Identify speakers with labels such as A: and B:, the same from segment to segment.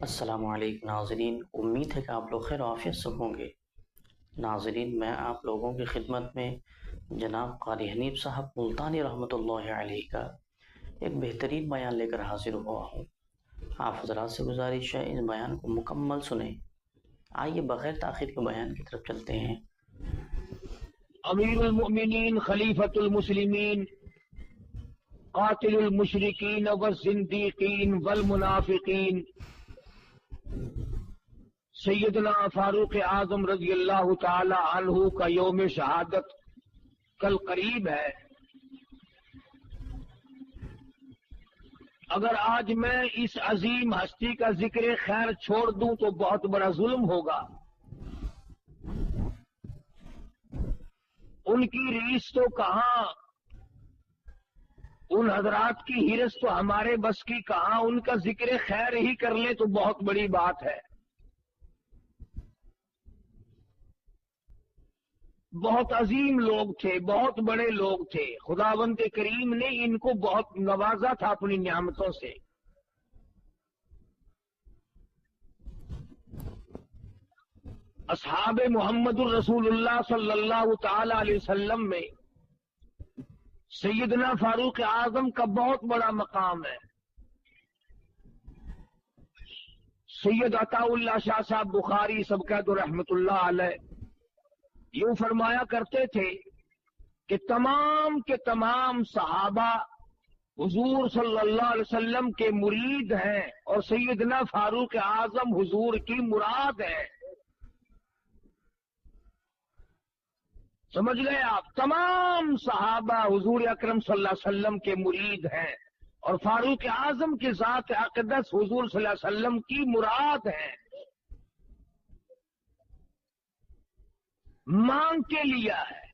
A: السلام علیکم ناظرین، امید ہے کہ آپ لوگ خیر و عافیت سے ہوں گے۔ ناظرین، میں آپ لوگوں کی خدمت میں جناب قاری حنیف صاحب ملتانی رحمۃ اللہ علیہ کا ایک بہترین بیان لے کر حاضر ہوا ہوں۔ آپ حضرات سے گزارش ہے اس بیان کو مکمل سنیں۔ آئیے بغیر تاخیر کے بیان کی طرف چلتے ہیں۔
B: امیر المؤمنین خلیفۃ المسلمین قاتل المشرکین والزندیقین والمنافقین سیدنا فاروق اعظم رضی اللہ تعالی عنہ کا یوم شہادت کل قریب ہے۔ اگر آج میں اس عظیم ہستی کا ذکر خیر چھوڑ دوں تو بہت بڑا ظلم ہوگا۔ ان کی ریس تو کہاں، ان حضرات کی ہرس تو ہمارے بس کی کہاں، ان کا ذکر خیر ہی کر لیں تو بہت بڑی بات ہے۔ بہت عظیم لوگ تھے، بہت بڑے لوگ تھے، خداوند کریم نے ان کو بہت نوازا تھا اپنی نعمتوں سے۔ اصحاب محمد الرسول اللہ صلی اللہ تعالی علیہ وسلم میں سیدنا فاروق اعظم کا بہت بڑا مقام ہے۔ سید عطا اللہ شاہ صاحب بخاری سبقت رحمت اللہ علیہ یوں فرمایا کرتے تھے کہ تمام کے تمام صحابہ حضور صلی اللہ علیہ وسلم کے مرید ہیں اور سیدنا فاروق اعظم حضور کی مراد ہے۔ سمجھ گئے آپ؟ تمام صحابہ حضور اکرم صلی اللہ علیہ وسلم کے مرید ہیں اور فاروق اعظم کی ذات اقدس حضور صلی اللہ علیہ وسلم کی مراد ہے۔ مانگ کے لیا ہے۔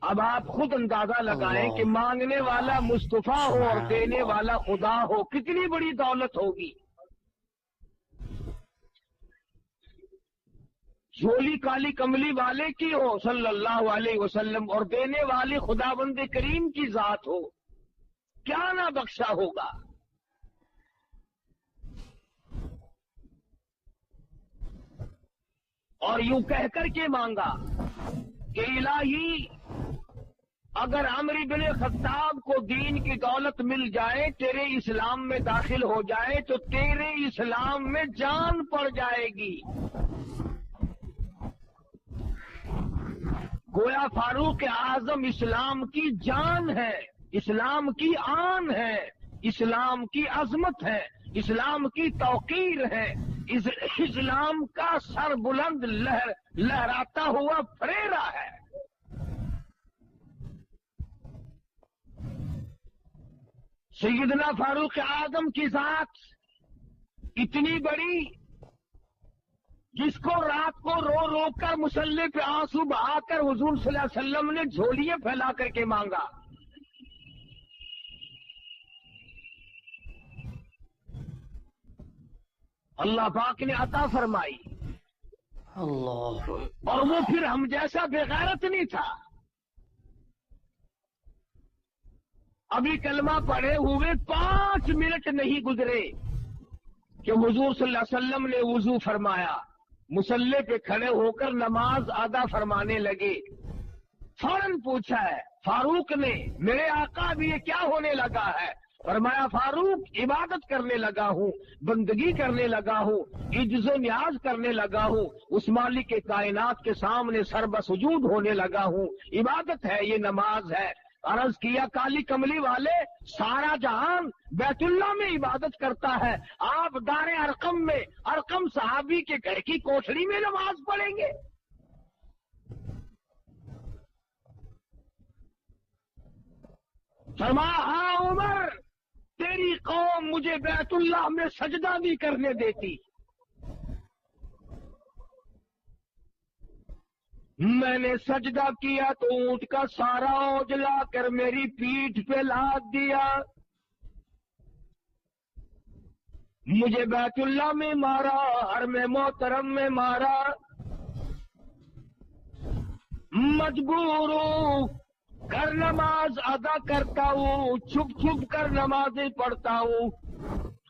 B: اب آپ خود اندازہ لگائیں کہ مانگنے والا مصطفیٰ ہو اور دینے والا خدا ہو، کتنی بڑی دولت ہوگی۔ جھولی کالی کملی والے کی ہو صلی اللہ علیہ وسلم اور دینے والے خداوند کریم کی ذات ہو، کیا نہ بخشا ہوگا۔ اور یوں کہہ کر کے مانگا کہ الہی اگر عمر بن خطاب کو دین کی دولت مل جائے، تیرے اسلام میں داخل ہو جائے تو تیرے اسلام میں جان پڑ جائے گی۔ گویا فاروق اعظم اسلام کی جان ہے، اسلام کی آن ہے، اسلام کی عظمت ہے، اسلام کی توقیر ہے، اسلام کا سر بلند لہراتا ہوا فریرا ہے۔ سیدنا فاروق اعظم کی ذات اتنی بڑی جس کو رات کو رو رو کر مصلی پہ آنسو بہا کر حضور صلی اللہ علیہ وسلم نے جھولیاں پھیلا کر کے مانگا۔ اللہ پاک نے عطا فرمائی،
A: اللہ
B: اور وہ پھر ہم جیسا بے غیرت نہیں تھا۔ ابھی کلمہ پڑھے ہوئے 5 منٹ نہیں گزرے کہ حضور صلی اللہ علیہ وسلم نے وضو فرمایا، مصلی پہ کھڑے ہو کر نماز ادا فرمانے لگے۔ فوراً پوچھا ہے فاروق نے، میرے آقا اب یہ کیا ہونے لگا ہے؟ فرمایا فاروق عبادت کرنے لگا ہوں، بندگی کرنے لگا ہوں، عجز و نیاز کرنے لگا ہوں، اس مالک کے کائنات کے سامنے سر بسجود ہونے لگا ہوں۔ عبادت ہے، یہ نماز ہے۔ عرض کیا کالی کملی والے، سارا جہان بیت اللہ میں عبادت کرتا ہے، آپ دار ارقم میں ارقم صحابی کے گھر کی کوٹھڑی میں نماز پڑھیں گے؟ فرمایا ہاں عمر، تیری قوم مجھے بیت اللہ میں سجدہ بھی کرنے دیتی، میں نے سجدہ کیا تو اونٹ کا سارا اوجلا کر میری پیٹھ پہ لاد دیا، مجھے بیت اللہ میں مارا، حرم محترم میں مارا، مجبور ہوں گھر نماز ادا کرتا ہوں، چھپ چھپ کر نمازیں پڑھتا ہوں،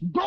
B: 2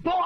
B: 2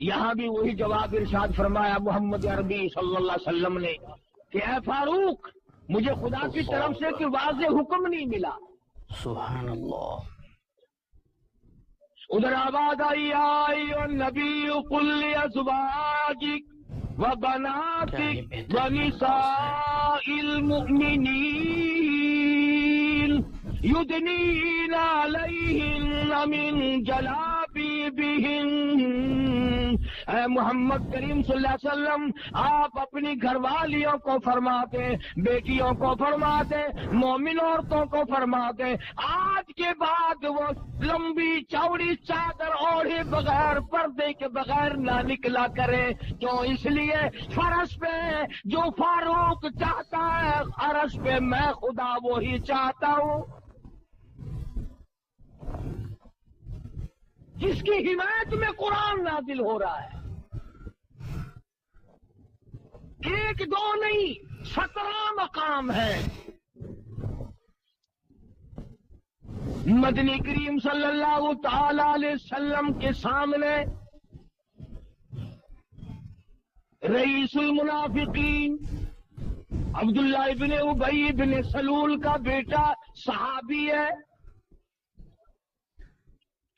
B: یہاں بھی وہی جواب ارشاد فرمایا محمد عربی صلی اللہ علیہ وسلم نے کہ اے فاروق مجھے خدا کی طرف سے کوئی واضح حکم نہیں ملا.
A: سبحان اللہ.
B: ادھر آواز آئی نبی قل لأزواجک وبناتک ونساء المؤمنین یدنین علیہن من جلابیبہن. اے محمد کریم صلی اللہ علیہ وسلم آپ اپنی گھر والیوں کو فرما دیں, بیٹیوں کو فرما دیں, مومن عورتوں کو فرما دیں آج کے بعد وہ لمبی چوڑی چادر اوڑھے بغیر پردے کے بغیر نہ نکلا کرے. کیوں؟ اس لیے فرش پہ جو فاروق چاہتا ہے عرش پہ میں خدا وہی چاہتا ہوں. جس کی حمایت میں قرآن نازل ہو رہا ہے, ایک دو نہیں 17 مقام ہے. مدنی کریم صلی اللہ تعالی علیہ وسلم کے سامنے رئیس المنافقین عبداللہ ابن ابی ابن سلول کا بیٹا صحابی ہے,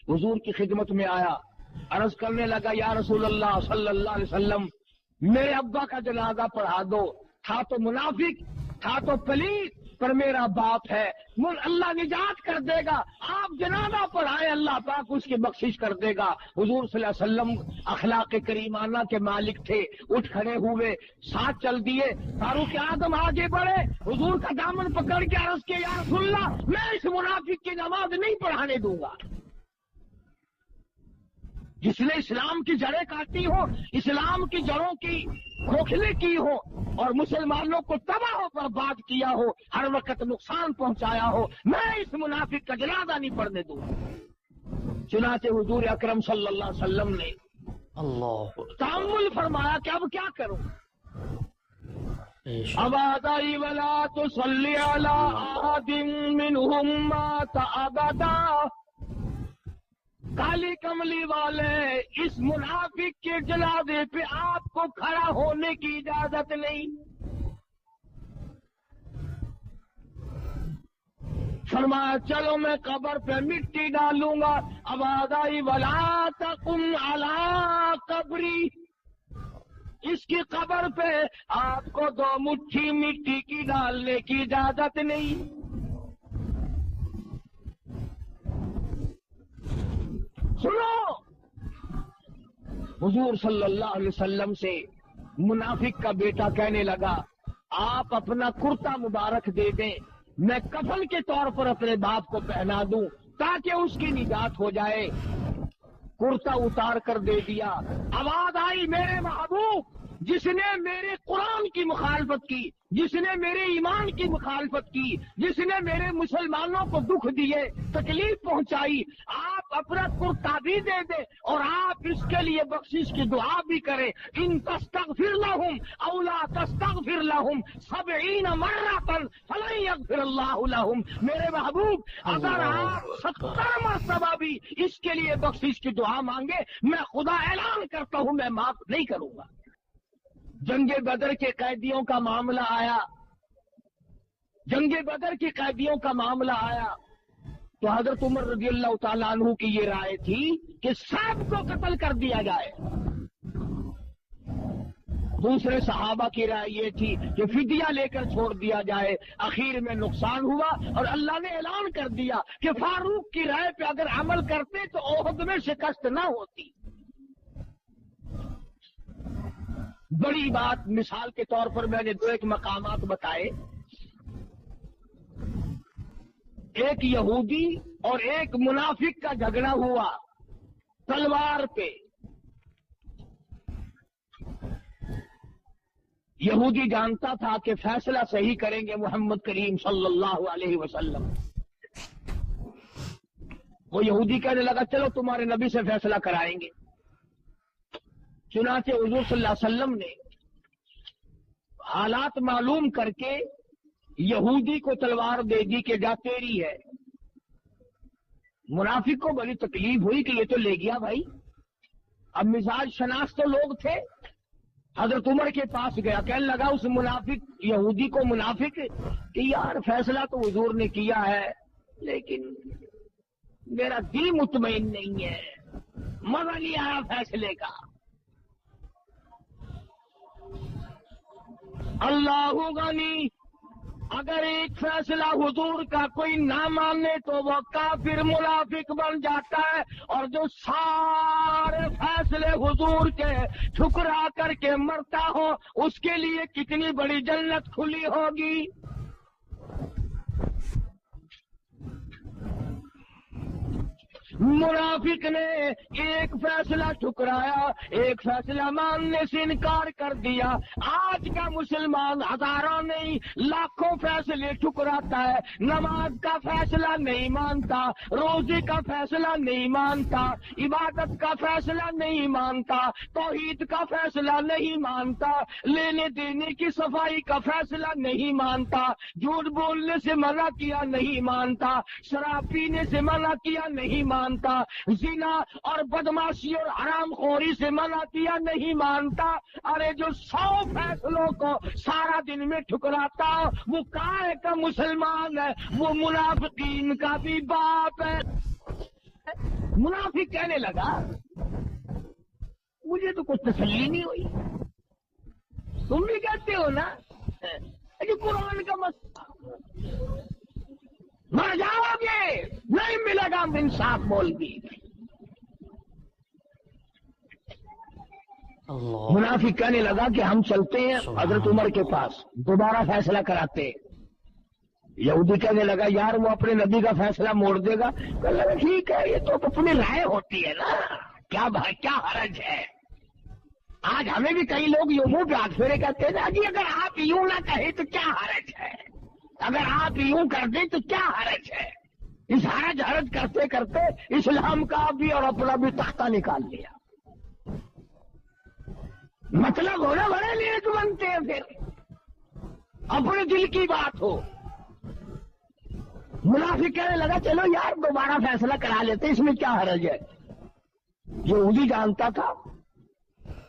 B: حضور کی خدمت میں آیا, عرض کرنے لگا یا رسول اللہ صلی اللہ علیہ وسلم میرے ابا کا جنازہ پڑھا دو. تھا تو منافق, تھا تو پلیت, پر میرا باپ ہے, اللہ نجات کر دے گا. آپ جنازہ پڑھائیں اللہ پاک اس کی بخشش کر دے گا. حضور صلی اللہ علیہ وسلم اخلاق کریمانہ کے مالک تھے, اٹھ کھڑے ہوئے, ساتھ چل دیے. فاروق اعظم آگے بڑھے, حضور کا دامن پکڑ کے عرض کیا یا رسول اللہ میں اس منافق کی نماز نہیں پڑھانے دوں گا. جس نے اسلام کی جڑیں کاٹی ہو, اسلام کی جڑوں کی کھوکھلے کی ہو اور مسلمانوں کو تباہ و برباد کیا ہو, ہر وقت نقصان پہنچایا ہو, میں اس منافق کا جنازہ نہیں پڑھنے دوں. چنانچہ حضور اکرم صلی اللہ علیہ وسلم نے تأمل فرمایا کہ اب کیا کروں. آواز آئی ولا تصلی علی احد منہم مات ابدا. کالی کملی والے اس منافق کے جنازے پہ آپ کو کھڑا ہونے کی اجازت نہیں. فرمایا چلو میں قبر پہ مٹی ڈالوں گا. آواز آئی ولا تقم علی قبری, اس کی قبر پہ آپ کو 2 مٹھی مٹی کی ڈالنے کی اجازت نہیں. سنو, حضور صلی اللہ علیہ وسلم سے منافق کا بیٹا کہنے لگا آپ اپنا کرتا مبارک دے دیں, میں کفن کے طور پر اپنے باپ کو پہنا دوں تاکہ اس کی نجات ہو جائے. کرتا اتار کر دے دیا. آواز آئی میرے محبوب جس نے میرے قرآن کی مخالفت کی, جس نے میرے ایمان کی مخالفت کی, جس نے میرے مسلمانوں کو دکھ دیے, تکلیف پہنچائی, آپ اپنا کرتا بھی دے دیں اور آپ اس کے لیے بخشش کی دعا بھی کریں. ان تستغفر لهم او لا تستغفر لهم 70 مرة فلن يغفر الله لهم. میرے محبوب اگر آپ 70 مرتبہ بھی اس کے لیے بخشش کی دعا مانگے, میں خدا اعلان کرتا ہوں میں معاف نہیں کروں گا. جنگ بدر کے قیدیوں کا معاملہ آیا, جنگ بدر کے قیدیوں کا معاملہ آیا تو حضرت عمر رضی اللہ تعالیٰ عنہ کی یہ رائے تھی کہ سب کو قتل کر دیا جائے. دوسرے صحابہ کی رائے یہ تھی کہ فدیہ لے کر چھوڑ دیا جائے. اخیر میں نقصان ہوا اور اللہ نے اعلان کر دیا کہ فاروق کی رائے پہ اگر عمل کرتے تو احد میں شکست نہ ہوتی. بڑی بات مثال کے طور پر میں نے 2 مقامات بتائے. ایک یہودی اور ایک منافق کا جھگڑا ہوا تلوار پہ. یہودی جانتا تھا کہ فیصلہ صحیح کریں گے محمد کریم صلی اللہ علیہ وسلم. وہ یہودی کہنے لگا چلو تمہارے نبی سے فیصلہ کرائیں گے. چنانچہ حضور صلی اللہ علیہ وسلم نے حالات معلوم کر کے یہودی کو تلوار دے دی کہ جا تیری ہے. منافق کو بڑی تکلیف ہوئی کہ یہ تو لے گیا بھائی, اب مزاج شناس تو لوگ تھے. حضرت عمر کے پاس گیا, کہنے لگا اس منافق یہودی کو منافق کہ یار فیصلہ تو حضور نے کیا ہے لیکن میرا دل مطمئن نہیں ہے, مزہ نہیں آیا فیصلے کا. اللہ غنی, اگر ایک فیصلہ حضور کا کوئی نہ مانے تو وہ کافر منافق بن جاتا ہے, اور جو سارے فیصلے حضور کے ٹھکرا کر کے مرتا ہو اس کے لیے کتنی بڑی جنت کھلی ہوگی. منافق نے ایک فیصلہ ٹھکرایا, ایک فیصلہ ماننے سے انکار کر دیا. آج کا مسلمان ہزاروں نہیں لاکھوں فیصلے ٹھکراتا ہے. نماز کا فیصلہ نہیں مانتا, روزے کا فیصلہ نہیں مانتا, عبادت کا فیصلہ نہیں مانتا, توحید کا فیصلہ نہیں مانتا, لینے دینے کی صفائی کا فیصلہ نہیں مانتا, جھوٹ بولنے سے منع کیا نہیں مانتا, شراب پینے سے منع کیا نہیں مانتا, زنا اور بدماشی اور حرام خوری سے منع کیا نہیں مانتا. ارے جو 100 فیصلوں کو سارا دن میں ٹھکراتا وہ کائے کا مسلمان ہے, وہ منافقین کا بھی باپ ہے. منافق کہنے لگا مجھے تو کچھ تسلی نہیں ہوئی, تم بھی کہتے ہو نا قرآن کا مسئلہ مر جاؤ گے نہیں ملے گا انصاف بول دی. منافق کہنے لگا کہ ہم چلتے ہیں حضرت عمر کے پاس, دوبارہ فیصلہ کراتے. یہودی کہنے لگا یار وہ اپنے نبی کا فیصلہ موڑ دے گا. کہنے لگا ٹھیک ہے یہ تو اپنی رائے ہوتی ہے نا, کیا حرج ہے. آج ہمیں بھی کئی لوگ یوں منہ پہ ہاتھ پھیرے کہتے ہیں جی اگر آپ یوں نہ کہیں تو کیا حرج ہے, اگر آپ یوں کر دیں تو کیا حرج ہے. اس حرج کرتے کرتے اسلام کا بھی اور اپنا بھی تختہ نکال لیا. مطلب ہونا بڑے نیک بنتے ہیں, پھر اپنے دل کی بات ہو. منافق کہنے لگا چلو یار دوبارہ فیصلہ کرا لیتے, اس میں کیا حرج ہے. یہودی جانتا تھا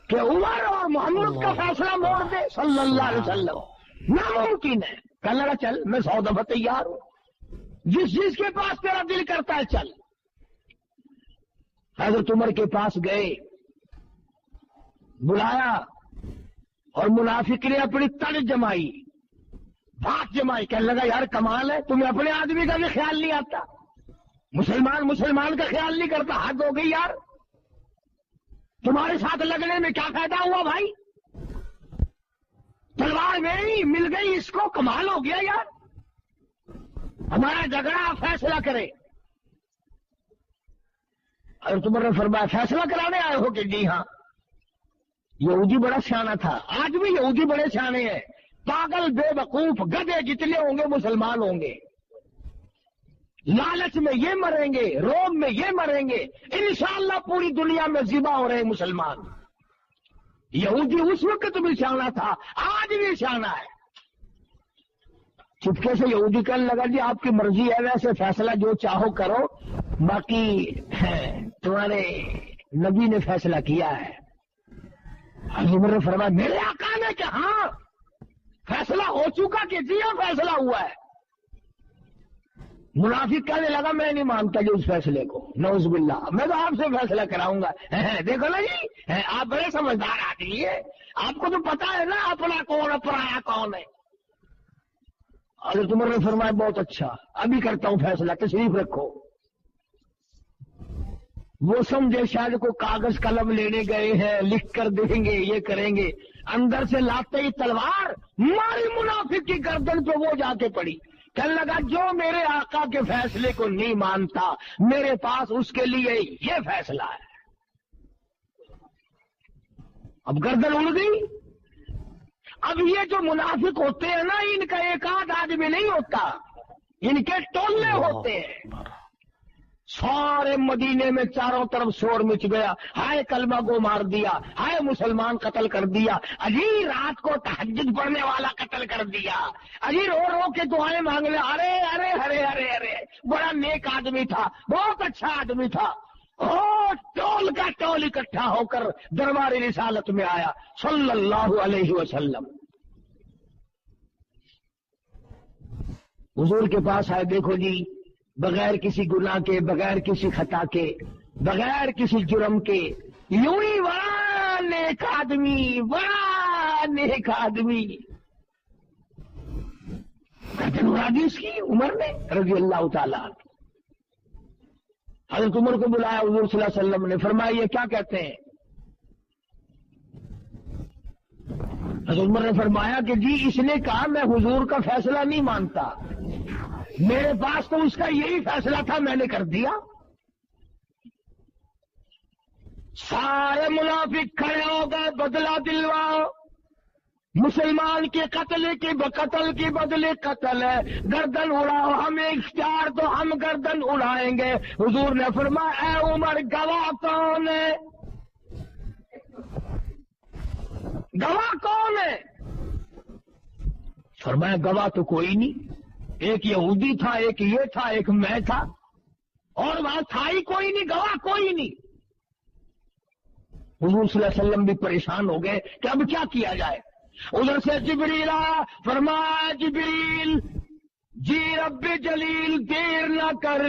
B: کہ عمر اور محمد کا فیصلہ موڑ دے صلی اللہ علیہ وسلم, ناممکن ہے. کہنے لگا چل میں 100 دفعہ تیار ہوں, جس چیز کے پاس تیرا دل کرتا ہے چل. حضرت عمر کے پاس گئے, بلایا, اور منافق نے اپنی تڑ جمائی, بات جمائی. کہنے لگا یار کمال ہے, تمہیں اپنے آدمی کا بھی خیال نہیں آتا, مسلمان کا خیال نہیں کرتا, حد ہو گئی یار. تمہارے ساتھ لگنے میں کیا فائدہ ہوا بھائی, تلوار میری مل گئی اس کو, کمال ہو گیا یار. ہمارا جھگڑا فیصلہ کرے. اور عمر نے فرمایا فیصلہ کرانے آئے ہو کہ جی ہاں. یہودی بڑا سیانا تھا, آج بھی یہودی بڑے سیانے ہیں. پاگل بے وقوف گدھے جتنے ہوں گے مسلمان ہوں گے. لالچ میں یہ مریں گے, روب میں یہ مریں گے, انشاءاللہ پوری دنیا میں ذبح ہو رہے مسلمان. یہودی اس وقت بھی سیانا تھا, آج بھی سیانا ہے. چپکے سے یہودی کہنے لگا جی آپ کی مرضی ہے, ویسے فیصلہ جو چاہو کرو, باقی تمہارے نبی نے فیصلہ کیا ہے. عمر نے فرمایا میرے آقا نے کہ ہاں فیصلہ ہو چکا کہ جی ہاں فیصلہ ہوا ہے. منافق کہنے لگا میں نہیں مانتا جو اس فیصلے کو, نعوذ باللہ, میں تو آپ سے فیصلہ کراؤں گا. دیکھو نا جی آپ بڑے سمجھدار آدمی ہیں, آپ کو تو پتا ہے نا اپنا کون اور پرایا کون ہے. حضرت عمر نے فرمایا بہت اچھا, ابھی کرتا ہوں فیصلہ, تشریف رکھو. وہ سمجھے شاید کو کاغذ قلم لینے گئے ہیں, لکھ کر دیں گے, یہ کریں گے. اندر سے لاتے ہی تلوار ماری منافق کی گردن پہ وہ جا کے پڑی. کہنے لگا جو میرے آقا کے فیصلے کو نہیں مانتا میرے پاس اس کے لیے یہ فیصلہ ہے. اب گردن اڑ گئی. اب یہ جو منافق ہوتے ہیں نا, ان کا ایک آدھ آدمی نہیں ہوتا, ان کے ٹولے ہوتے ہیں. سارے مدینے میں چاروں طرف شور مچ گیا, ہائے کلمہ کو مار دیا, ہائے مسلمان قتل کر دیا, اجی رات کو تہجد پڑھنے والا قتل کر دیا, اجی رو رو کے دعائیں مانگ لے, ارے ارے ارے ارے ارے بڑا نیک آدمی تھا, بہت اچھا آدمی تھا. اور ٹول کا ٹول اکٹھا ہو کر دربار رسالت میں آیا صلی اللہ علیہ وسلم. حضور کے پاس آئے. دیکھو جی، بغیر کسی گناہ کے، بغیر کسی خطا کے، بغیر کسی جرم کے، یوں ہی بڑا نیک آدمی، بڑا نیک آدمی. حدیث کی عمر نے رضی اللہ تعالیٰ. حضرت عمر کو بلایا حضور صلی اللہ علیہ وسلم نے. فرمایا یہ کیا کہتے ہیں؟ حضرت عمر نے فرمایا کہ جی اس نے کہا میں حضور کا فیصلہ نہیں مانتا، میرے پاس تو اس کا یہی فیصلہ تھا، میں نے کر دیا. سارے منافق کھڑے ہو گئے، بدلہ دلواؤ. مسلمان کے قتل کی بدلے قتل ہے، گردن اڑاؤ، ہمیں اختیار تو ہم گردن اڑائیں گے. حضور نے فرمایا اے عمر گواہ کون ہے؟ گواہ کون ہے؟ فرمایا گواہ تو کوئی نہیں، ایک یہودی تھا، ایک یہ تھا، ایک میں تھا، اور وہاں تھا ہی کوئی نہیں، گواہ کوئی نہیں. حضور صلی اللہ علیہ وسلم بھی پریشان ہو گئے کہ اب کیا کیا جائے. ادھر سے جبریل آیا. فرمایا جبریل جی رب جلیل دیر نہ کر،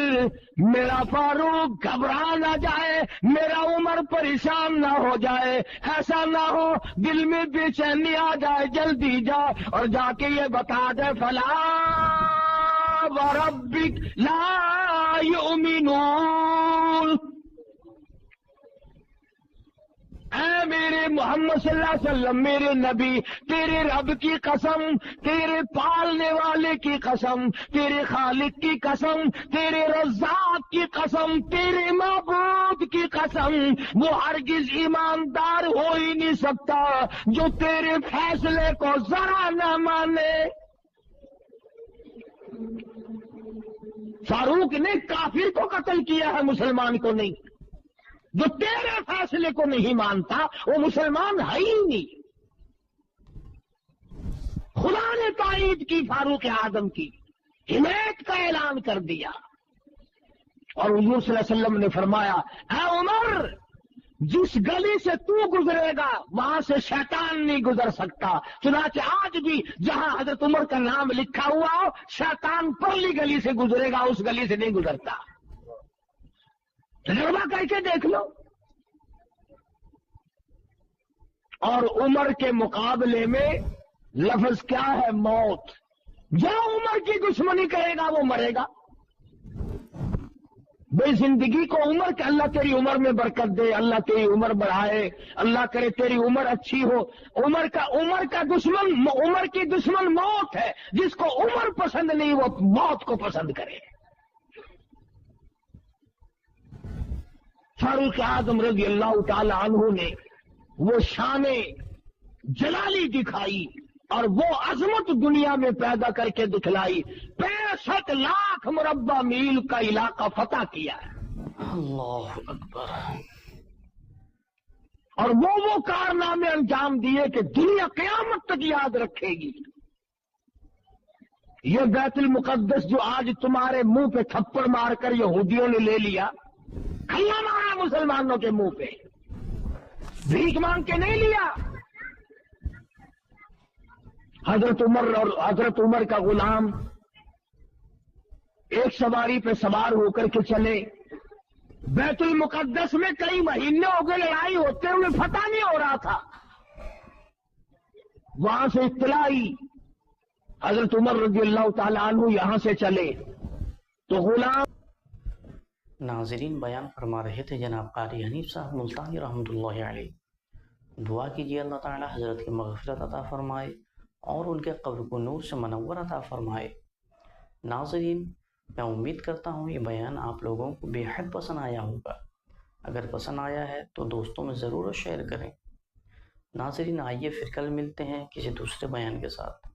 B: میرا فاروق گھبرا نہ جائے، میرا عمر پریشان نہ ہو جائے، ایسا نہ ہو دل میں بے چینی آ جائے. جلدی جا اور جا کے یہ بتا دے فلا وربک لا یؤمنون. اے میرے محمد صلی اللہ علیہ وسلم، میرے نبی، تیرے رب کی قسم، تیرے پالنے والے کی قسم، تیرے خالق کی قسم، تیرے رزاق کی قسم، تیرے معبود کی قسم، وہ ہرگز ایماندار ہو ہی نہیں سکتا جو تیرے فیصلے کو ذرا نہ مانے. فاروق نے کافر کو قتل کیا ہے، مسلمان کو نہیں. جو تیرے فیصلے کو نہیں مانتا وہ مسلمان ہے ہی نہیں. خدا نے تائید کی فاروق اعظم کی، حمایت کا اعلان کر دیا. اور حضور صلی اللہ علیہ وسلم نے فرمایا اے عمر جس گلی سے تو گزرے گا وہاں سے شیطان نہیں گزر سکتا. چنانچہ آج بھی جہاں حضرت عمر کا نام لکھا ہوا ہو، شیطان پرلی گلی سے گزرے گا، اس گلی سے نہیں گزرتا. تجربہ کر کے دیکھ لو. اور عمر کے مقابلے میں لفظ کیا ہے؟ موت. جو عمر کی دشمنی کرے گا وہ مرے گا. بے زندگی کو عمر کہ اللہ تیری عمر میں برکت دے، اللہ تیری عمر بڑھائے، اللہ کرے تیری عمر اچھی ہو. عمر کی دشمن موت ہے. جس کو عمر پسند نہیں وہ موت کو پسند کرے. فاروق اعظم رضی اللہ تعالی عنہ نے وہ شان جلالی دکھائی اور وہ عظمت دنیا میں پیدا کر کے دکھلائی. 65 لاکھ مربع میل کا علاقہ فتح کیا ہے.
A: اللہ اکبر.
B: اور وہ کارنامے انجام دیے کہ دنیا قیامت تک یاد رکھے گی. یہ بیت المقدس جو آج تمہارے منہ پہ تھپڑ مار کر یہودیوں نے لے لیا، کھلا مارا مسلمانوں کے منہ پہ، بھیک مانگ کے نہیں لیا. حضرت عمر کا غلام ایک سواری پہ سوار ہو کر کے چلے. بیت المقدس میں کئی مہینے ہو گئے لڑائی ہوتے ہوئے فتح نہیں ہو رہا تھا. وہاں سے اطلاع آئی حضرت عمر رضی اللہ تعالیٰ عنہ یہاں سے چلے تو غلام.
A: ناظرین بیان فرما رہے تھے جناب قاری حنیف صاحب ملتانی رحمۃ اللہ علیہ. دعا کیجیے اللہ تعالی حضرت کی مغفرت عطا فرمائے اور ان کے قبر کو نور سے منور عطا فرمائے. ناظرین میں امید کرتا ہوں یہ بیان آپ لوگوں کو بے حد پسند آیا ہوگا. اگر پسند آیا ہے تو دوستوں میں ضرور شیئر کریں. ناظرین آئیے پھر کل ملتے ہیں کسی دوسرے بیان کے ساتھ.